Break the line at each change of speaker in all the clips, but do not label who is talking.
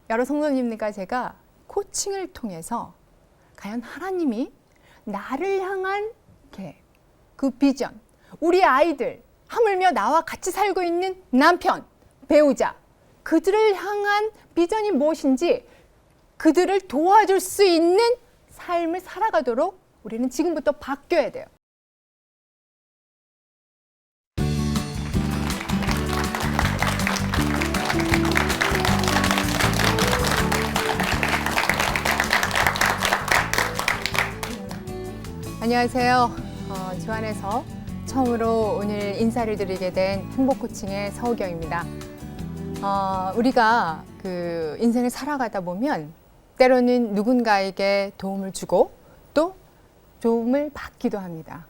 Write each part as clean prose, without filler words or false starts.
여러 성도님들과 제가 코칭을 통해서 과연 하나님이 나를 향한 그 비전, 우리 아이들, 하물며 나와 같이 살고 있는 남편, 배우자, 그들을 향한 비전이 무엇인지 그들을 도와줄 수 있는 삶을 살아가도록 우리는 지금부터 바뀌어야 돼요. 안녕하세요. 주안에서 처음으로 오늘 인사를 드리게 된 행복코칭의 서우경입니다. 우리가 그 인생을 살아가다 보면 때로는 누군가에게 도움을 주고 또 도움을 받기도 합니다.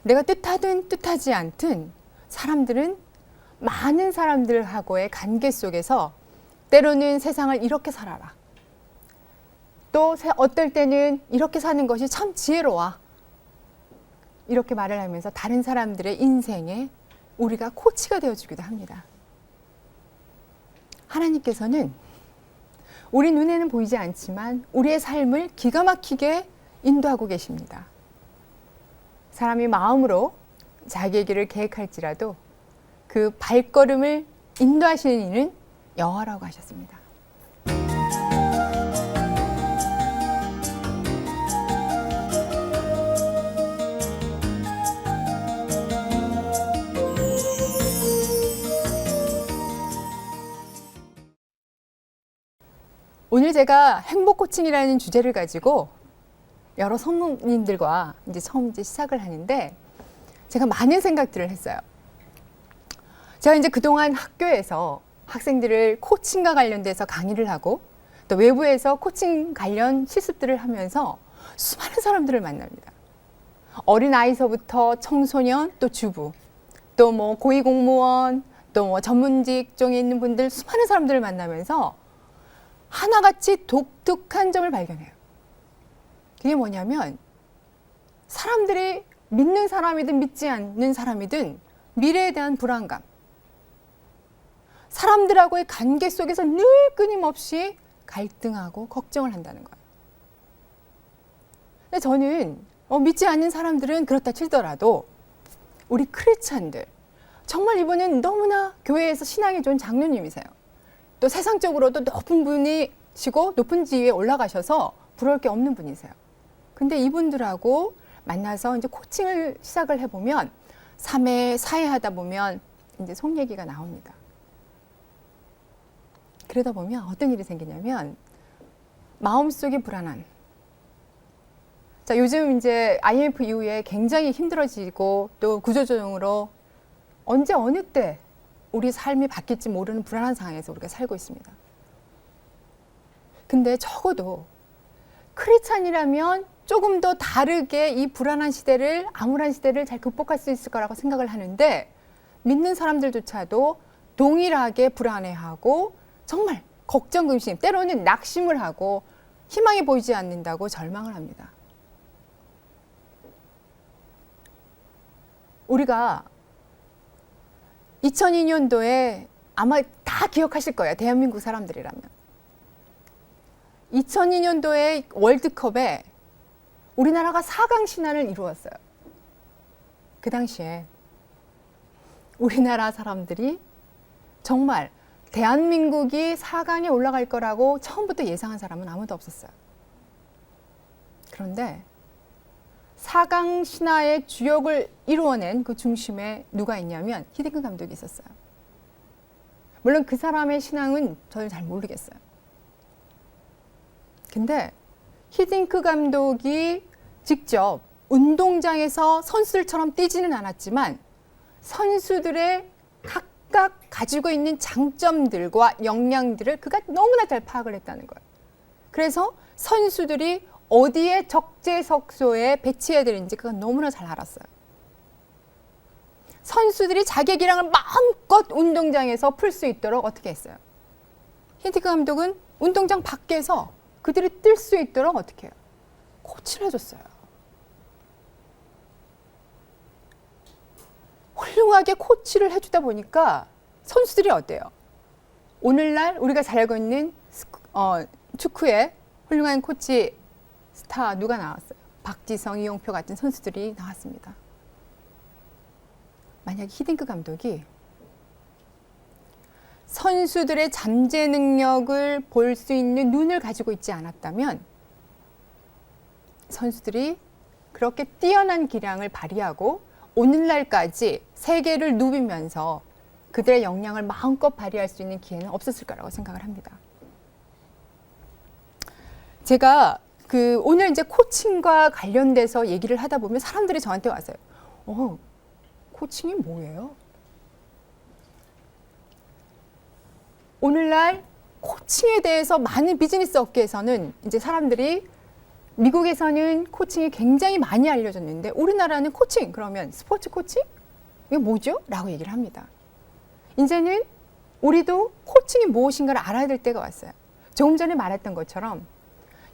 내가 뜻하든 뜻하지 않든 사람들은 많은 사람들하고의 관계 속에서 때로는 세상을 이렇게 살아라. 또 어떨 때는 이렇게 사는 것이 참 지혜로워. 이렇게 말을 하면서 다른 사람들의 인생에 우리가 코치가 되어주기도 합니다. 하나님께서는 우리 눈에는 보이지 않지만 우리의 삶을 기가 막히게 인도하고 계십니다. 사람이 마음으로 자기의 길을 계획할지라도 그 발걸음을 인도하시는 이는 여호와라고 하셨습니다. 오늘 제가 행복 코칭이라는 주제를 가지고 여러 성도님들과 이제 처음 시작을 하는데 제가 많은 생각들을 했어요. 제가 이제 그동안 학교에서 학생들을 코칭과 관련돼서 강의를 하고 또 외부에서 코칭 관련 실습들을 하면서 수많은 사람들을 만납니다. 어린 아이서부터 청소년 또 주부 또 뭐 고위공무원 또 뭐 전문 직종에 있는 분들 수많은 사람들을 만나면서 하나같이 독특한 점을 발견해요. 그게 뭐냐면 사람들이 믿는 사람이든 믿지 않는 사람이든 미래에 대한 불안감, 사람들하고의 관계 속에서 늘 끊임없이 갈등하고 걱정을 한다는 거예요. 근데 저는 믿지 않는 사람들은 그렇다 치더라도 우리 크리스찬들, 정말 이분은 너무나 교회에서 신앙이 좋은 장로님이세요. 또 세상적으로도 높은 분이시고 높은 지위에 올라가셔서 부러울 게 없는 분이세요. 근데 이분들하고 만나서 이제 코칭을 시작을 해보면 3회, 4회 하다 보면 이제 속 얘기가 나옵니다. 그러다 보면 어떤 일이 생기냐면 마음속이 불안한. 자, 요즘 이제 IMF 이후에 굉장히 힘들어지고 또 구조조정으로 언제 어느 때 우리 삶이 바뀔지 모르는 불안한 상황에서 우리가 살고 있습니다. 근데 적어도 크리스찬이라면 조금 더 다르게 이 불안한 시대를, 암울한 시대를 잘 극복할 수 있을 거라고 생각을 하는데 믿는 사람들조차도 동일하게 불안해하고 정말 걱정, 근심, 때로는 낙심을 하고 희망이 보이지 않는다고 절망을 합니다. 우리가 2002년도에 아마 다 기억하실 거예요. 대한민국 사람들이라면. 2002년도에 월드컵에 우리나라가 4강 신화를 이루었어요. 그 당시에 우리나라 사람들이 정말 대한민국이 4강에 올라갈 거라고 처음부터 예상한 사람은 아무도 없었어요. 그런데 4강 신화의 주역을 이루어낸 그 중심에 누가 있냐면 히딩크 감독이 있었어요. 물론 그 사람의 신앙은 저는 잘 모르겠어요. 근데 히딩크 감독이 직접 운동장에서 선수들처럼 뛰지는 않았지만 선수들의 각각 가지고 있는 장점들과 역량들을 그가 너무나 잘 파악을 했다는 거예요. 그래서 선수들이 어디에 적재적소에 배치해야 되는지 그건 너무나 잘 알았어요. 선수들이 자기 기량을 마음껏 운동장에서 풀 수 있도록 어떻게 했어요? 히딩크 감독은 운동장 밖에서 그들이 뛸 수 있도록 어떻게 해요? 코치를 해줬어요. 훌륭하게 코치를 해주다 보니까 선수들이 어때요? 오늘날 우리가 잘 알고 있는 축구에 훌륭한 코치 스타 누가 나왔어요? 박지성, 이용표 같은 선수들이 나왔습니다. 만약 히딩크 감독이 선수들의 잠재 능력을 볼 수 있는 눈을 가지고 있지 않았다면 선수들이 그렇게 뛰어난 기량을 발휘하고 오늘날까지 세계를 누비면서 그들의 역량을 마음껏 발휘할 수 있는 기회는 없었을 거라고 생각을 합니다. 제가 오늘 이제 코칭과 관련돼서 얘기를 하다 보면 사람들이 저한테 와서요. 코칭이 뭐예요? 오늘날 코칭에 대해서 많은 비즈니스 업계에서는 이제 사람들이 미국에서는 코칭이 굉장히 많이 알려졌는데 우리나라는 코칭 그러면 스포츠 코칭? 이게 뭐죠? 라고 얘기를 합니다. 이제는 우리도 코칭이 무엇인가를 알아야 될 때가 왔어요. 조금 전에 말했던 것처럼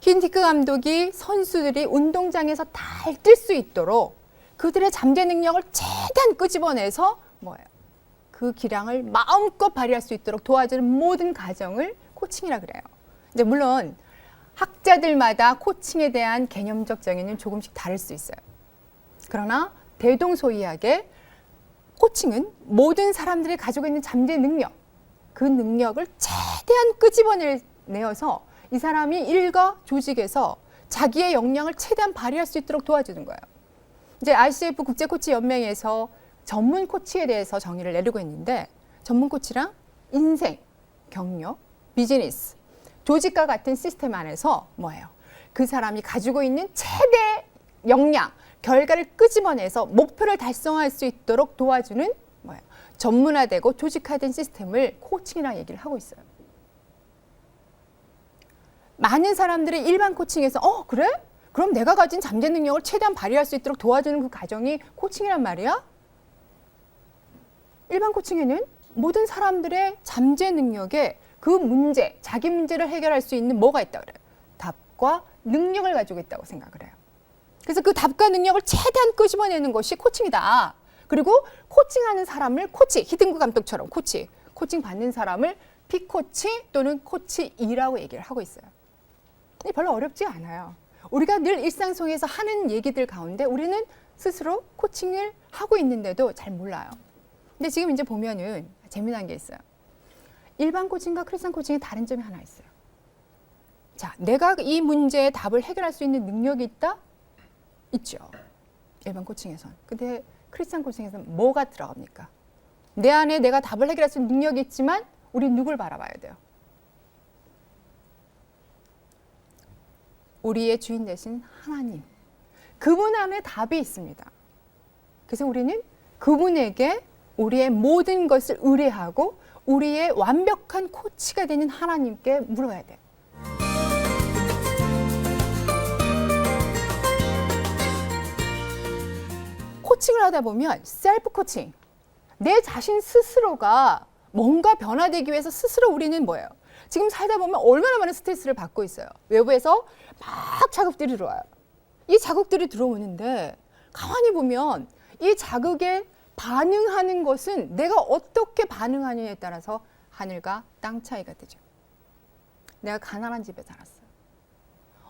히딩크 감독이 선수들이 운동장에서 잘 뛸 수 있도록 그들의 잠재 능력을 최대한 끄집어내서 그 기량을 마음껏 발휘할 수 있도록 도와주는 모든 과정을 코칭이라 그래요. 근데 물론 학자들마다 코칭에 대한 개념적 정의는 조금씩 다를 수 있어요. 그러나 대동소이하게 코칭은 모든 사람들이 가지고 있는 잠재 능력, 그 능력을 최대한 끄집어내어서 이 사람이 일과 조직에서 자기의 역량을 최대한 발휘할 수 있도록 도와주는 거예요. 이제 ICF 국제코치연맹에서 전문 코치에 대해서 정의를 내리고 있는데 전문 코치랑 인생, 경력, 비즈니스, 조직과 같은 시스템 안에서 그 사람이 가지고 있는 최대 역량, 결과를 끄집어내서 목표를 달성할 수 있도록 도와주는 전문화되고 조직화된 시스템을 코칭이라고 얘기를 하고 있어요. 많은 사람들이 일반 코칭에서 그래? 그럼 내가 가진 잠재 능력을 최대한 발휘할 수 있도록 도와주는 그 과정이 코칭이란 말이야? 일반 코칭에는 모든 사람들의 잠재 능력에 그 문제, 자기 문제를 해결할 수 있는 뭐가 있다고 그래요? 답과 능력을 가지고 있다고 생각을 해요. 그래서 그 답과 능력을 최대한 끄집어내는 것이 코칭이다. 그리고 코칭하는 사람을 코치, 히딩크 감독처럼 코칭 받는 사람을 P코치 또는 코치 2라고 얘기를 하고 있어요. 별로 어렵지 않아요. 우리가 늘 일상 속에서 하는 얘기들 가운데 우리는 스스로 코칭을 하고 있는데도 잘 몰라요. 근데 지금 이제 보면은 재미난 게 있어요. 일반 코칭과 크리스찬 코칭의 다른 점이 하나 있어요. 자, 내가 이 문제의 답을 해결할 수 있는 능력이 있다? 있죠. 일반 코칭에선. 근데 크리스찬 코칭에서는 뭐가 들어갑니까? 내 안에 내가 답을 해결할 수 있는 능력이 있지만 우리 누굴 바라봐야 돼요? 우리의 주인 되신 하나님. 그분 안에 답이 있습니다. 그래서 우리는 그분에게 우리의 모든 것을 의뢰하고 우리의 완벽한 코치가 되는 하나님께 물어야 돼요. 코칭을 하다 보면 셀프 코칭, 내 자신 스스로가 뭔가 변화되기 위해서 스스로 우리는 뭐예요? 지금 살다 보면 얼마나 많은 스트레스를 받고 있어요. 외부에서 막 자극들이 들어와요. 이 자극들이 들어오는데 가만히 보면 이 자극에 반응하는 것은 내가 어떻게 반응하느냐에 따라서 하늘과 땅 차이가 되죠. 내가 가난한 집에 살았어요.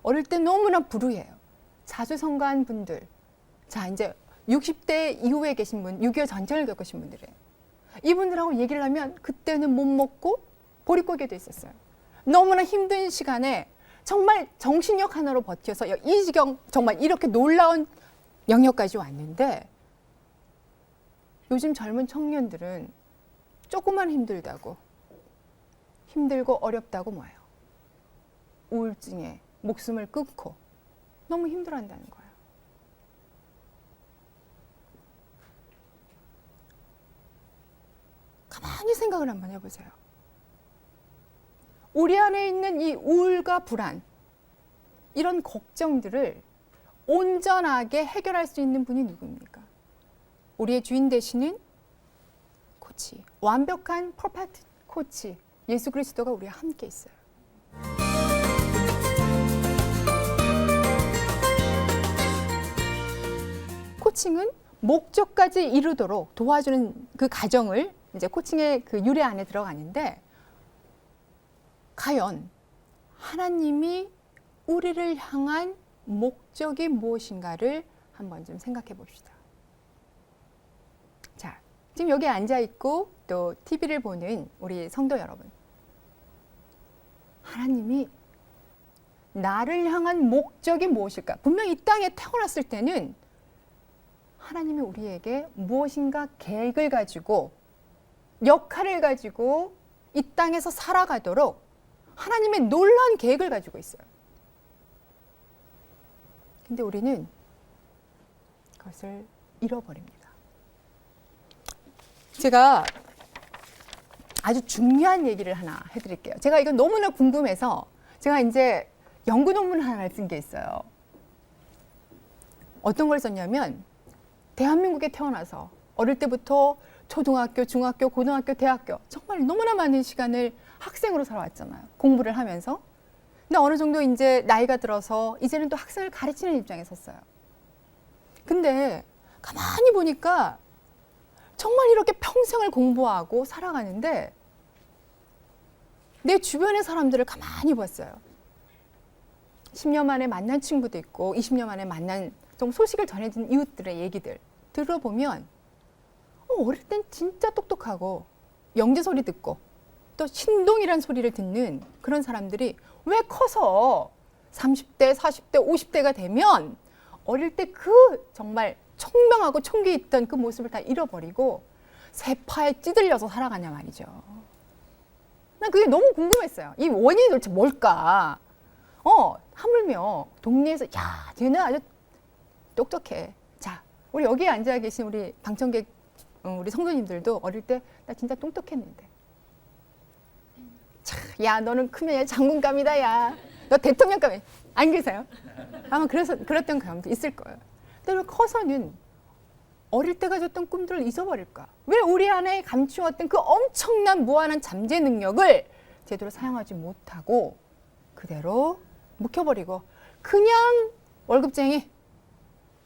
어릴 때 너무나 불우해요. 자주 성가한 분들. 자, 이제 60대 이후에 계신 분, 6.25 전쟁을 겪으신 분들이에요. 이분들하고 얘기를 하면 그때는 못 먹고 보릿고개도 있었어요. 너무나 힘든 시간에 정말 정신력 하나로 버텨서 이 지경 정말 이렇게 놀라운 영역까지 왔는데 요즘 젊은 청년들은 조금만 힘들고 어렵다고 뭐예요? 우울증에 목숨을 끊고 너무 힘들어한다는 거예요. 가만히 생각을 한번 해보세요. 우리 안에 있는 이 우울과 불안, 이런 걱정들을 온전하게 해결할 수 있는 분이 누구입니까? 우리의 주인 되시는 코치, 완벽한 퍼펙트 코치, 예수 그리스도가 우리와 함께 있어요. 코칭은 목적까지 이루도록 도와주는 그 과정을 이제 코칭의 그 유래 안에 들어가는데 과연 하나님이 우리를 향한 목적이 무엇인가를 한번 좀 생각해 봅시다. 자, 지금 여기 앉아 있고 또 TV를 보는 우리 성도 여러분. 하나님이 나를 향한 목적이 무엇일까? 분명히 이 땅에 태어났을 때는 하나님이 우리에게 무엇인가 계획을 가지고 역할을 가지고 이 땅에서 살아가도록 하나님의 놀라운 계획을 가지고 있어요. 근데 우리는 그것을 잃어버립니다. 제가 아주 중요한 얘기를 하나 해드릴게요. 제가 이건 너무나 궁금해서 제가 이제 연구 논문 하나 쓴 게 있어요. 어떤 걸 썼냐면 대한민국에 태어나서 어릴 때부터 초등학교, 중학교, 고등학교, 대학교 정말 너무나 많은 시간을 학생으로 살아왔잖아요. 공부를 하면서. 근데 어느 정도 이제 나이가 들어서 이제는 또 학생을 가르치는 입장에 섰어요. 근데 가만히 보니까 정말 이렇게 평생을 공부하고 살아가는데 내 주변의 사람들을 가만히 봤어요. 10년 만에 만난 친구도 있고 20년 만에 만난 좀 소식을 전해준 이웃들의 얘기들 들어보면 어릴 땐 진짜 똑똑하고 영재 소리 듣고 또 신동이란 소리를 듣는 그런 사람들이 왜 커서 30대, 40대, 50대가 되면 어릴 때 그 정말 총명하고 총기 있던 그 모습을 다 잃어버리고 세파에 찌들려서 살아가냐 말이죠. 난 그게 너무 궁금했어요. 이 원인이 도대체 뭘까? 하물며 동네에서 야, 쟤는 아주 똑똑해. 자, 우리 여기에 앉아 계신 우리 방청객 우리 성도님들도 어릴 때 나 진짜 똑똑했는데. 자, 야, 너는 크면 장군감이다, 야. 너 대통령감이 안 계세요? 아마 그랬던 경험도 있을 거예요. 근데 커서는 어릴 때 가졌던 꿈들을 잊어버릴까? 왜 우리 안에 감추었던 그 엄청난 무한한 잠재 능력을 제대로 사용하지 못하고 그대로 묵혀버리고 그냥 월급쟁이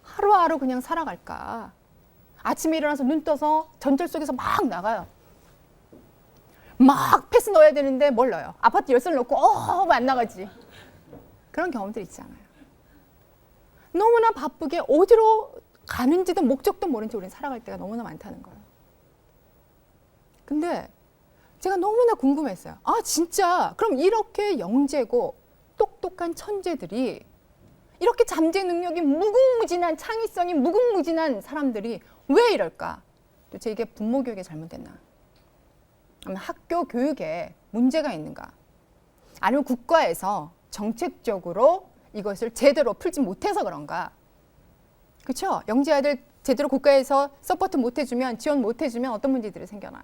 하루하루 그냥 살아갈까? 아침에 일어나서 눈 떠서 전철 속에서 막 나가요. 막 패스 넣어야 되는데 뭘 넣어요? 아파트 열쇠를 넣고 안 나가지. 그런 경험들 있잖아요. 너무나 바쁘게 어디로 가는지도 목적도 모른 채 우리는 살아갈 때가 너무나 많다는 거예요. 근데 제가 너무나 궁금했어요. 아, 진짜 그럼 이렇게 영재고 똑똑한 천재들이 이렇게 잠재 능력이 무궁무진한 창의성이 무궁무진한 사람들이 왜 이럴까? 도대체 이게 부모 교육에 잘못됐나? 아니면 학교 교육에 문제가 있는가? 아니면 국가에서 정책적으로 이것을 제대로 풀지 못해서 그런가? 그렇죠? 영재 아들 제대로 국가에서 서포트 못해주면 지원 못해주면 어떤 문제들이 생겨나요?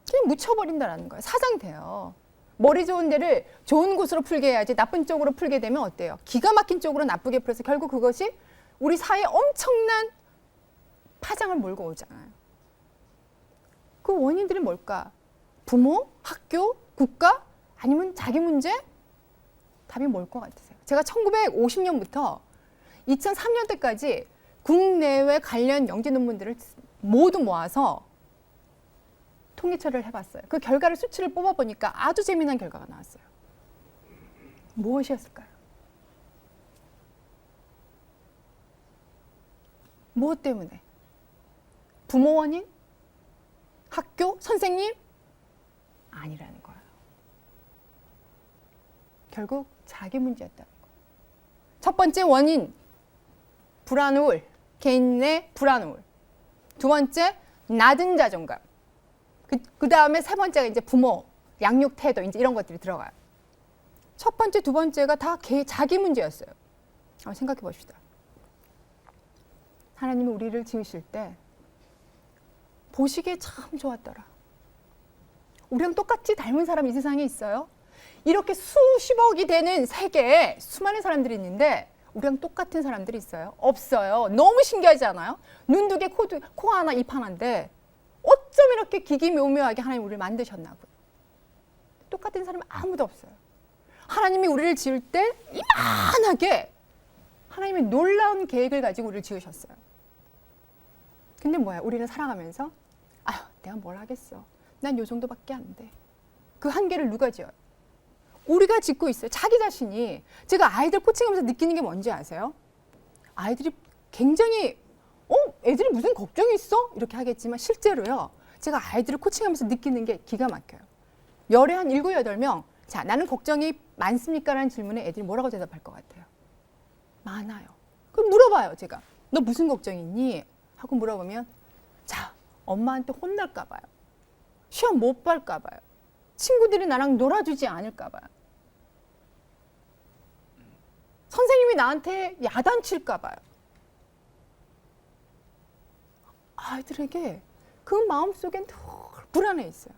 그냥 묻혀버린다는 거예요. 사장돼요. 머리 좋은 데를 좋은 곳으로 풀게 해야지 나쁜 쪽으로 풀게 되면 어때요? 기가 막힌 쪽으로 나쁘게 풀어서 결국 그것이 우리 사회에 엄청난 파장을 몰고 오잖아요. 그 원인들이 뭘까? 부모? 학교? 국가? 아니면 자기 문제? 답이 뭘 것 같으세요? 제가 1950년부터 2003년대까지 국내외 관련 영재 논문들을 모두 모아서 통계처리를 해봤어요. 그 결과를 수치를 뽑아보니까 아주 재미난 결과가 나왔어요. 무엇이었을까요? 무엇 때문에? 부모 원인? 학교? 선생님? 아니라는 거예요. 결국 자기 문제였다는 거예요. 첫 번째 원인, 불안 우울, 개인의 불안 우울. 두 번째, 낮은 자존감. 그 다음에 세 번째가 이제 부모, 양육 태도, 이제 이런 것들이 들어가요. 첫 번째, 두 번째가 다 자기 문제였어요. 한번 생각해 봅시다. 하나님이 우리를 지으실 때 보시기에 참 좋았더라. 우리랑 똑같이 닮은 사람이 이 세상에 있어요? 이렇게 수십억이 되는 세계에 수많은 사람들이 있는데 우리랑 똑같은 사람들이 있어요? 없어요. 너무 신기하지 않아요? 눈 두 개, 코 하나, 입 하나인데 어쩜 이렇게 기기묘묘하게 하나님 우리를 만드셨나고요. 똑같은 사람이 아무도 없어요. 하나님이 우리를 지을 때 이만하게 하나님의 놀라운 계획을 가지고 우리를 지으셨어요. 근데 뭐야? 우리는 살아가면서 아휴, 내가 뭘 하겠어. 난 요 정도밖에 안 돼. 그 한계를 누가 지어요? 우리가 짓고 있어요. 자기 자신이. 제가 아이들 코칭하면서 느끼는 게 뭔지 아세요? 아이들이 굉장히 애들이 무슨 걱정이 있어? 이렇게 하겠지만 실제로요. 제가 아이들을 코칭하면서 느끼는 게 기가 막혀요. 열에 한 7, 8명. 자, 나는 걱정이 많습니까? 라는 질문에 애들이 뭐라고 대답할 것 같아요? 많아요. 그럼 물어봐요, 제가. 너 무슨 걱정이 있니? 하고 물어보면 자, 엄마한테 혼날까 봐요. 시험 못 볼까 봐요. 친구들이 나랑 놀아주지 않을까 봐요. 선생님이 나한테 야단칠까 봐요. 아이들에게 그 마음속엔 늘 불안해 있어요.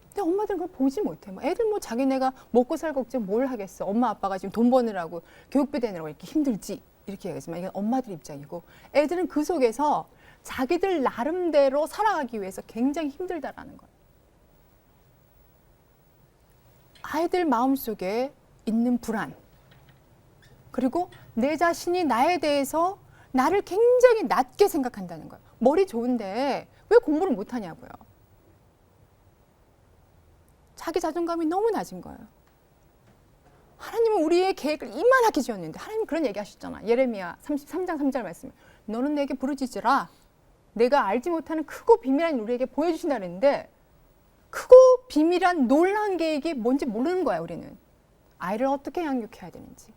근데 엄마들은 그걸 보지 못해. 애들 뭐 자기네가 먹고 살 걱정 뭘 하겠어. 엄마 아빠가 지금 돈 버느라고 교육비 대느라고 이렇게 힘들지. 이렇게 얘기하지만 이건 엄마들 입장이고 애들은 그 속에서 자기들 나름대로 살아가기 위해서 굉장히 힘들다라는 거예요. 아이들 마음속에 있는 불안 그리고 내 자신이 나에 대해서 나를 굉장히 낮게 생각한다는 거예요. 머리 좋은데 왜 공부를 못하냐고요. 자기 자존감이 너무 낮은 거예요. 하나님은 우리의 계획을 이만하게 지었는데 하나님 그런 얘기 하셨잖아. 예레미야 33장 3절 말씀. 너는 내게 부르짖으라. 내가 알지 못하는 크고 비밀한 우리에게 보여주신다 그랬는데 크고 비밀한 놀라운 계획이 뭔지 모르는 거야 우리는. 아이를 어떻게 양육해야 되는지.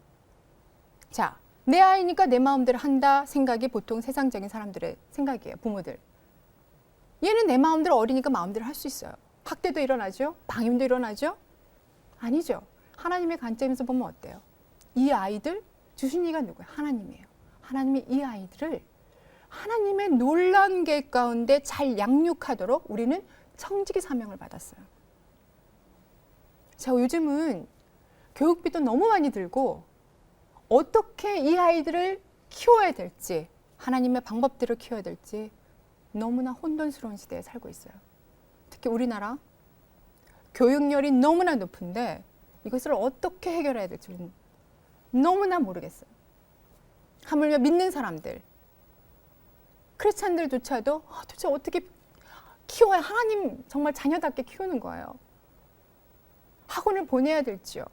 자, 내 아이니까 내 마음대로 한다 생각이 보통 세상적인 사람들의 생각이에요. 부모들. 얘는 내 마음대로 어리니까 마음대로 할 수 있어요. 학대도 일어나죠? 방임도 일어나죠? 아니죠. 하나님의 관점에서 보면 어때요? 이 아이들 주신 이가 누구예요? 하나님이에요. 하나님이 이 아이들을 하나님의 놀라운 계획 가운데 잘 양육하도록 우리는 청지기 사명을 받았어요. 자, 요즘은 교육비도 너무 많이 들고 어떻게 이 아이들을 키워야 될지 하나님의 방법대로 키워야 될지 너무나 혼돈스러운 시대에 살고 있어요. 특히 우리나라 교육열이 너무나 높은데 이것을 어떻게 해결해야 될지 너무나 모르겠어요. 하물며 믿는 사람들, 크리스찬들조차도 도대체 어떻게 키워야 하나님 정말 자녀답게 키우는 거예요. 학원을 보내야 될지요.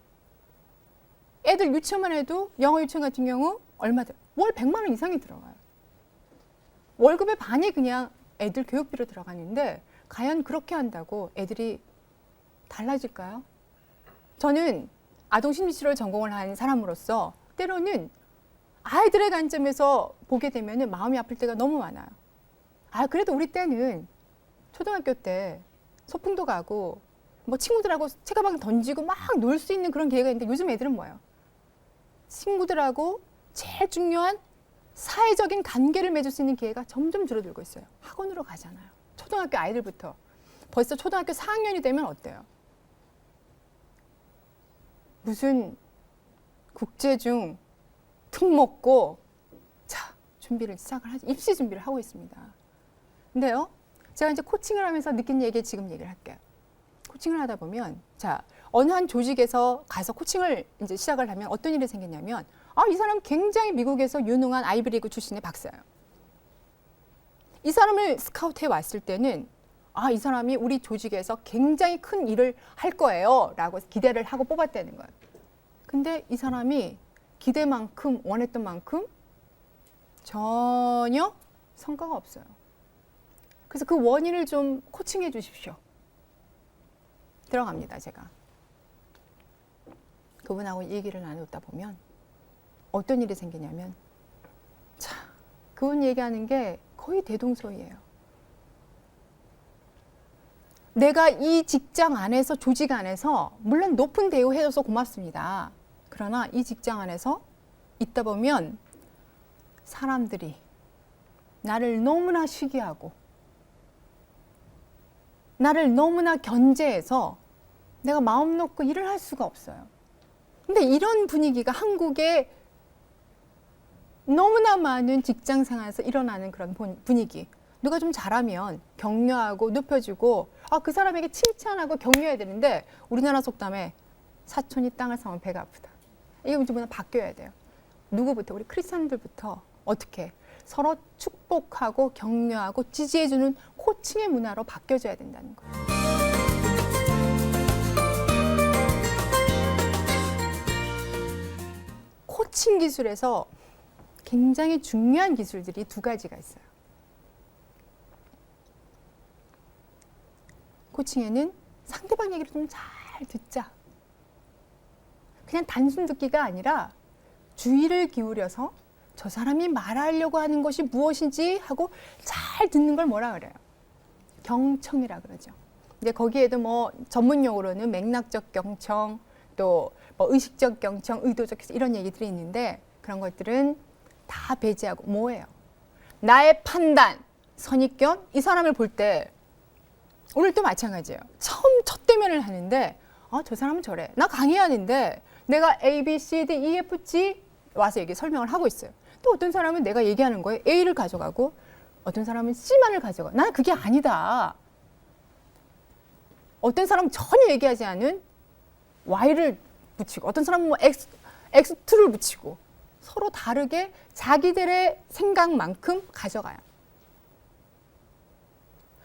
애들 유치원만 해도 영어 유치원 같은 경우 얼마 월 100만 원 이상이 들어가요. 월급의 반이 그냥 애들 교육비로 들어가는데 과연 그렇게 한다고 애들이 달라질까요? 저는 아동심리치료를 전공을 한 사람으로서 때로는 아이들의 관점에서 보게 되면 마음이 아플 때가 너무 많아요. 그래도 우리 때는 초등학교 때 소풍도 가고 뭐 친구들하고 책가방 던지고 막 놀 수 있는 그런 기회가 있는데 요즘 애들은 뭐예요? 친구들하고 제일 중요한 사회적인 관계를 맺을 수 있는 기회가 점점 줄어들고 있어요. 학원으로 가잖아요. 초등학교 아이들부터. 벌써 초등학교 4학년이 되면 어때요? 무슨 국제중 특목고 자 준비를 시작을 하죠. 입시 준비를 하고 있습니다. 근데요, 제가 이제 코칭을 하면서 느낀 얘기 지금 얘기를 할게요. 코칭을 하다 보면 자 어느 한 조직에서 가서 코칭을 이제 시작을 하면 어떤 일이 생겼냐면 이 사람 굉장히 미국에서 유능한 아이비리그 출신의 박사예요. 이 사람을 스카우트해 왔을 때는 이 사람이 우리 조직에서 굉장히 큰 일을 할 거예요 라고 기대를 하고 뽑았다는 거예요. 근데 이 사람이 기대만큼 원했던 만큼 전혀 성과가 없어요. 그래서 그 원인을 좀 코칭해 주십시오. 들어갑니다, 제가. 그분하고 얘기를 나누다 보면 어떤 일이 생기냐면 그분 얘기하는 게 거의 대동소이해요. 내가 이 직장 안에서 조직 안에서 물론 높은 대우해줘서 고맙습니다. 그러나 이 직장 안에서 있다 보면 사람들이 나를 너무나 시기하고 나를 너무나 견제해서 내가 마음 놓고 일을 할 수가 없어요. 근데 이런 분위기가 한국에 너무나 많은 직장 생활에서 일어나는 그런 분위기. 누가 좀 잘하면 격려하고 높여주고 그 사람에게 칭찬하고 격려해야 되는데 우리나라 속담에 사촌이 땅을 사면 배가 아프다. 이거 좀 바뀌어야 돼요. 누구부터? 우리 크리스찬들부터 어떻게 서로 축복하고 격려하고 지지해주는 코칭의 문화로 바뀌어져야 된다는 거예요. 코칭 기술에서 굉장히 중요한 기술들이 두 가지가 있어요. 코칭에는 상대방 얘기를 좀 잘 듣자. 그냥 단순 듣기가 아니라 주의를 기울여서 저 사람이 말하려고 하는 것이 무엇인지 하고 잘 듣는 걸 뭐라 그래요? 경청이라 그러죠. 이제 거기에도 뭐 전문 용어로는 맥락적 경청, 또 뭐 의식적 경청, 의도적 경청 이런 얘기들이 있는데 그런 것들은 다 배제하고 뭐예요? 나의 판단, 선입견, 이 사람을 볼 때 오늘도 마찬가지예요. 처음 첫 대면을 하는데 저 사람은 저래. 나 강의하는데 내가 A, B, C, D, E, F, G 와서 얘기 설명을 하고 있어요. 또 어떤 사람은 내가 얘기하는 거에 A를 가져가고 어떤 사람은 C만을 가져가. 나는 그게 아니다. 어떤 사람은 전혀 얘기하지 않은 Y를 붙이고 어떤 사람은 뭐 X2를 붙이고 서로 다르게 자기들의 생각만큼 가져가요.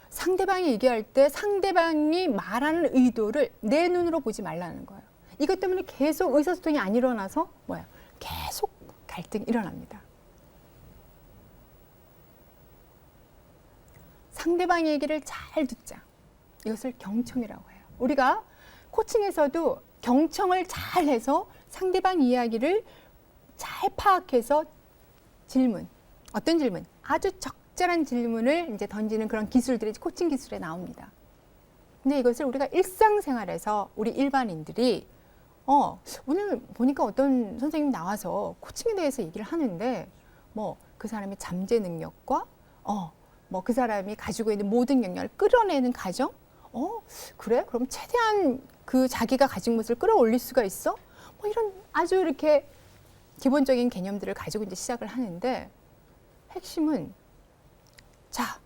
상대방이 얘기할 때 상대방이 말하는 의도를 내 눈으로 보지 말라는 거예요. 이것 때문에 계속 의사소통이 안 일어나서 계속 갈등이 일어납니다. 상대방 얘기를 잘 듣자. 이것을 경청이라고 해요. 우리가 코칭에서도 경청을 잘 해서 상대방 이야기를 잘 파악해서 질문, 어떤 질문? 아주 적절한 질문을 이제 던지는 그런 기술들이 코칭 기술에 나옵니다. 근데 이것을 우리가 일상생활에서 우리 일반인들이 오늘 보니까 어떤 선생님 나와서 코칭에 대해서 얘기를 하는데 뭐 그 사람의 잠재 능력과 뭐 그 사람이 가지고 있는 모든 역량을 끌어내는 과정? 그래? 그럼 최대한 그 자기가 가진 것을 끌어올릴 수가 있어? 뭐 이런 아주 이렇게 기본적인 개념들을 가지고 이제 시작을 하는데 핵심은 자,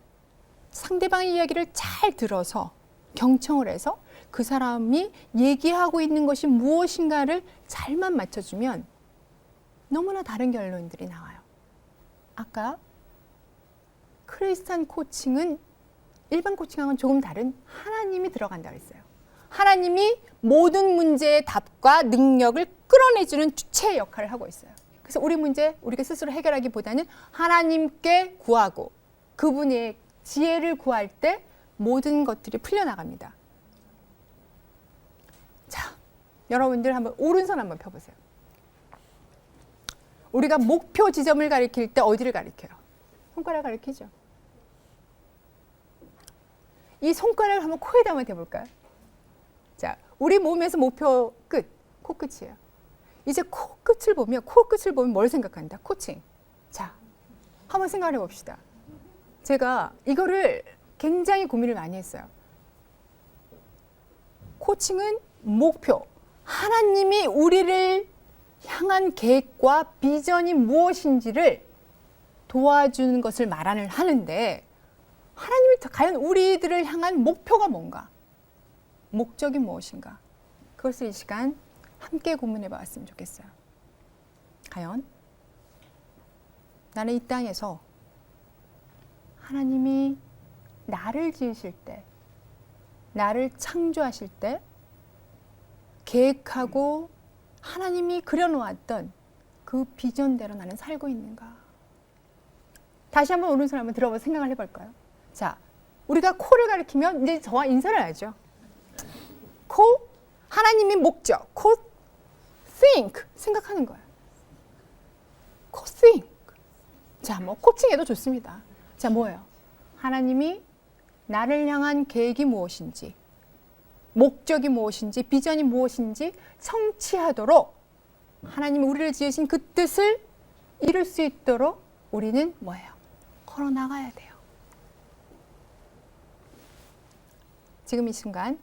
상대방의 이야기를 잘 들어서 경청을 해서 그 사람이 얘기하고 있는 것이 무엇인가를 잘만 맞춰주면 너무나 다른 결론들이 나와요. 아까 크리스찬 코칭은 일반 코칭하고는 조금 다른 하나님이 들어간다고 했어요. 하나님이 모든 문제의 답과 능력을 끌어내주는 주체의 역할을 하고 있어요. 그래서 우리 문제 우리가 스스로 해결하기보다는 하나님께 구하고 그분의 지혜를 구할 때 모든 것들이 풀려나갑니다. 자, 여러분들 한번 오른손 한번 펴보세요. 우리가 목표 지점을 가리킬 때 어디를 가리켜요? 손가락 가리키죠. 이 손가락을 한번 코에다 한번 대볼까요? 자, 우리 몸에서 목표 끝, 코끝이에요. 이제 코끝을 보면 뭘 생각한다? 코칭. 자, 한번 생각해 봅시다. 제가 이거를 굉장히 고민을 많이 했어요. 코칭은 목표. 하나님이 우리를 향한 계획과 비전이 무엇인지를 도와주는 것을 말을 하는데 하나님이 과연 우리들을 향한 목표가 뭔가? 목적이 무엇인가? 그것을 이 시간 함께 고민해 봤으면 좋겠어요. 과연 나는 이 땅에서 하나님이 나를 지으실 때, 나를 창조하실 때 계획하고 하나님이 그려놓았던 그 비전대로 나는 살고 있는가? 다시 한번 오른손 한번 들어봐서 생각을 해볼까요? 자, 우리가 코를 가리키면 이제 저와 인사를 하죠. 코, 하나님의 목적, 코, think, 생각하는 거예요. 코, think. 자, 뭐 코칭해도 좋습니다. 자, 뭐예요? 하나님이 나를 향한 계획이 무엇인지, 목적이 무엇인지, 비전이 무엇인지 성취하도록 하나님이 우리를 지으신 그 뜻을 이룰 수 있도록 우리는 뭐예요? 걸어나가야 돼요. 지금 이 순간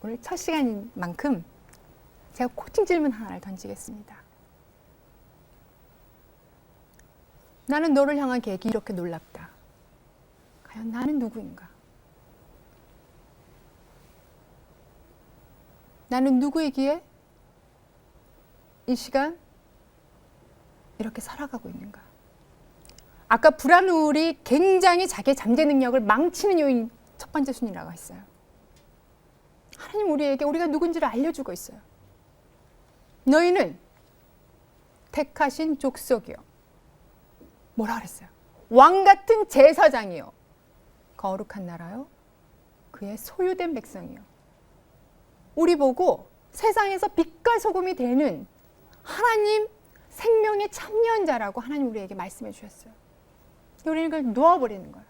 오늘 첫 시간인 만큼 제가 코칭 질문 하나를 던지겠습니다. 나는 너를 향한 계획이 이렇게 놀랍다. 과연 나는 누구인가? 나는 누구이기에 이 시간 이렇게 살아가고 있는가? 아까 불안 우울이 굉장히 자기의 잠재 능력을 망치는 요인 첫 번째 순위라고 했어요. 하나님 우리에게 우리가 누군지를 알려주고 있어요. 너희는 택하신 족속이요. 뭐라 그랬어요? 왕 같은 제사장이요. 거룩한 나라요. 그의 소유된 백성이요. 우리 보고 세상에서 빛과 소금이 되는 하나님 생명의 참여자라고 하나님 우리에게 말씀해 주셨어요. 우리는 그걸 놓아버리는 거예요.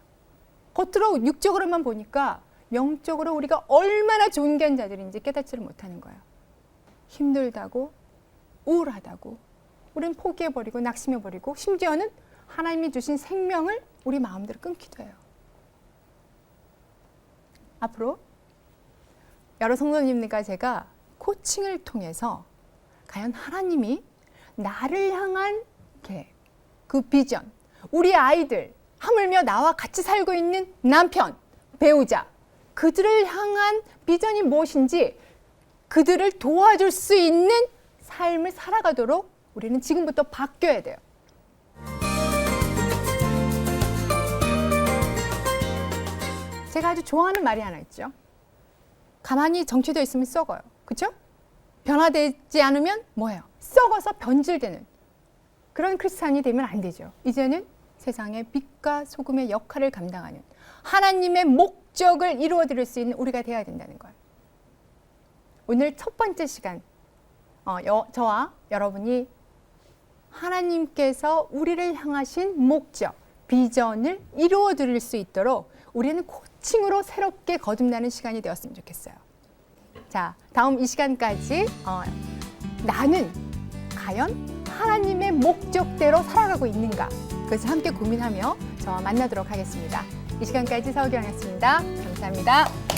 겉으로 육적으로만 보니까 영적으로 우리가 얼마나 존귀한 자들인지 깨닫지를 못하는 거예요. 힘들다고, 우울하다고, 우리는 포기해버리고 낙심해버리고 심지어는 하나님이 주신 생명을 우리 마음대로 끊기도 해요. 앞으로 여러 성도님들과 제가 코칭을 통해서 과연 하나님이 나를 향한 그 비전, 우리 아이들, 하물며 나와 같이 살고 있는 남편, 배우자, 그들을 향한 비전이 무엇인지 그들을 도와줄 수 있는 삶을 살아가도록 우리는 지금부터 바뀌어야 돼요. 제가 아주 좋아하는 말이 하나 있죠. 가만히 정체되어 있으면 썩어요. 그렇죠? 변화되지 않으면 뭐예요? 썩어서 변질되는 그런 크리스찬이 되면 안 되죠. 이제는 세상의 빛과 소금의 역할을 감당하는 하나님의 목적을 이루어드릴 수 있는 우리가 되어야 된다는 거예요. 오늘 첫 번째 시간 저와 여러분이 하나님께서 우리를 향하신 목적, 비전을 이루어드릴 수 있도록 우리는 코칭으로 새롭게 거듭나는 시간이 되었으면 좋겠어요. 자, 다음 이 시간까지 나는 과연 하나님의 목적대로 살아가고 있는가? 그것을 함께 고민하며 저와 만나도록 하겠습니다. 이 시간까지 서우경이었습니다. 감사합니다.